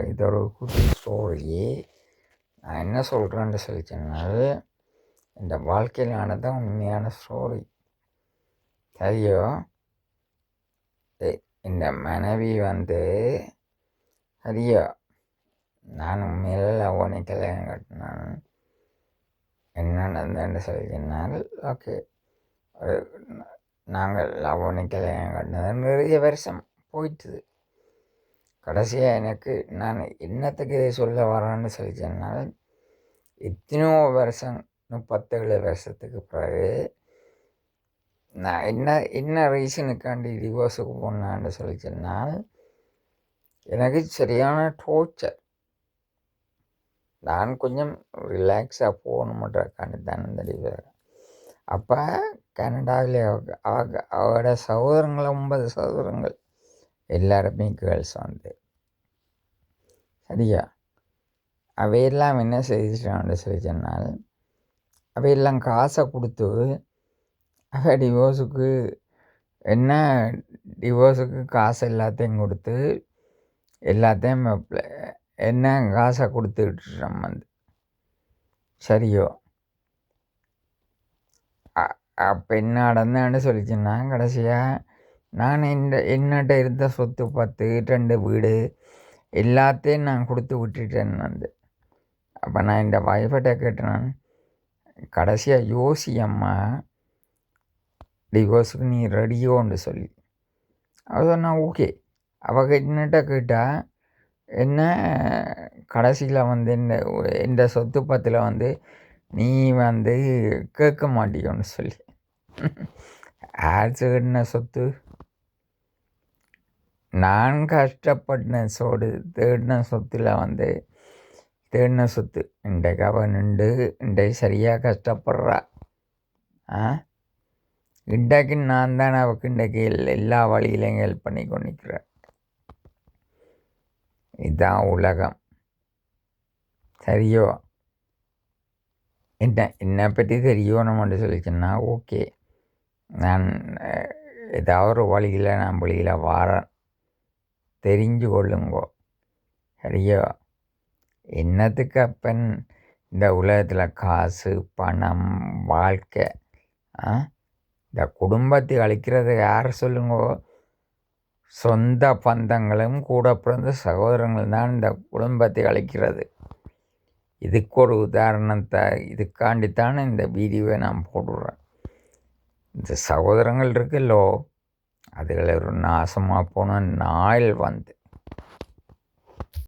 இது ஒரு குட்டி ஸ்டோரி. நான் என்ன சொல்கிறேன்னு சொல்லி சொன்னால், இந்த வாழ்க்கையிலான தான் உண்மையான ஸ்டோரி. சரியோ, இந்த மனைவி சரியோ, நான் உண்மையில லவ் பண்ணி கல்யாணம் கட்டினான். என்ன நடந்ததுன்னு சொல்லி சொன்னால், ஓகே, நாங்கள் லவ் பண்ணி கல்யாணம் கட்டினது நிறைய வருஷம் போயிட்டுது. கடைசியாக எனக்கு நான் என்னத்துக்கு இதை சொல்ல வரேன்னு சொல்லி சொன்னால், எத்தனையோ வருஷம் 37 வருஷத்துக்கு பிறகு நான் என்ன ரீசனுக்காண்டி டிவோர்ஸுக்கு போனான்னு சொல்லி சொன்னால், எனக்கு சரியான டோர்ச்சர். நான் கொஞ்சம் ரிலாக்ஸாக போகணுமன்றக்காண்டி தான் இந்த டிவோர்ஸ். அப்போ கனடாவில் அவரோட சகோதரங்கள் 9 சகோதரங்கள் எல்லாருமே கேர்ள்ஸ் சரியா, அவையெல்லாம் என்ன செய்திட்டான்னு சொல்லி சொன்னால், அவையெல்லாம் காசை கொடுத்து டிவோர்ஸுக்கு காசு எல்லாத்தையும் கொடுத்து எல்லாத்தையும் என்ன காசை கொடுத்துக்கிட்டு சரியோ. அப்போ என்ன நடந்தேன்னு சொல்லிச்சுன்னா, கடைசியாக நான் என்னட்ட இருந்த சொத்து 2 வீடு எல்லாத்தையும் நான் கொடுத்து விட்டுட்டேன் அப்போ நான் இந்த வைஃபட்டை கேட்டேன், கடைசியாக யோசி அம்மா, டிவோர்ஸுக்கு நீ ரெடியோன்னு சொல்லி. அவள் சொன்னால் ஓகே. அவள் என்னட்ட கேட்டால், என்ன கடைசியில் இந்த சொத்து பத்தில் நீ கேட்க மாட்டியோன்னு சொல்லி. ஆட்சி கட்டின சொத்து, நான் கஷ்டப்பட்ட தேடின சொத்தில் தேடின சொத்து. இன்றைக்கு அவன் இன்றைக்கு சரியாக கஷ்டப்படுறா. இன்றைக்கு நான் தான் அவளுக்கு இன்றைக்கு எல்லா வழியிலையும் ஹெல்ப் பண்ணி கொண்டிருக்கிறேன். இதுதான் உலகம். சரியோ, என்னை பற்றி தெரியணும்னு சொல்லிச்சுன்னா ஓகே, நான் ஏதாவது ஒரு வழியில் நான் வழியில் வாரேன், தெரிஞ்சு கொள்ளுங்கோ. சரியோ, என்னத்துக்கு அப்பன் இந்த உலகத்தில் காசு பணம் வாழ்க்கை, இந்த குடும்பத்தை அழிக்கிறது யார் சொல்லுங்கோ? சொந்த பந்தங்களும் கூட பிறந்த சகோதரங்கள் தான் இந்த குடும்பத்தை அழிக்கிறது. இதுக்கு ஒரு உதாரணத்தை இதுக்காண்டித்தானே இந்த வீடியோவை நான் போடுறேன். இந்த சகோதரங்கள் இருக்குல்லோ, அதுகளை ஒரு நாசமாக போன நாள்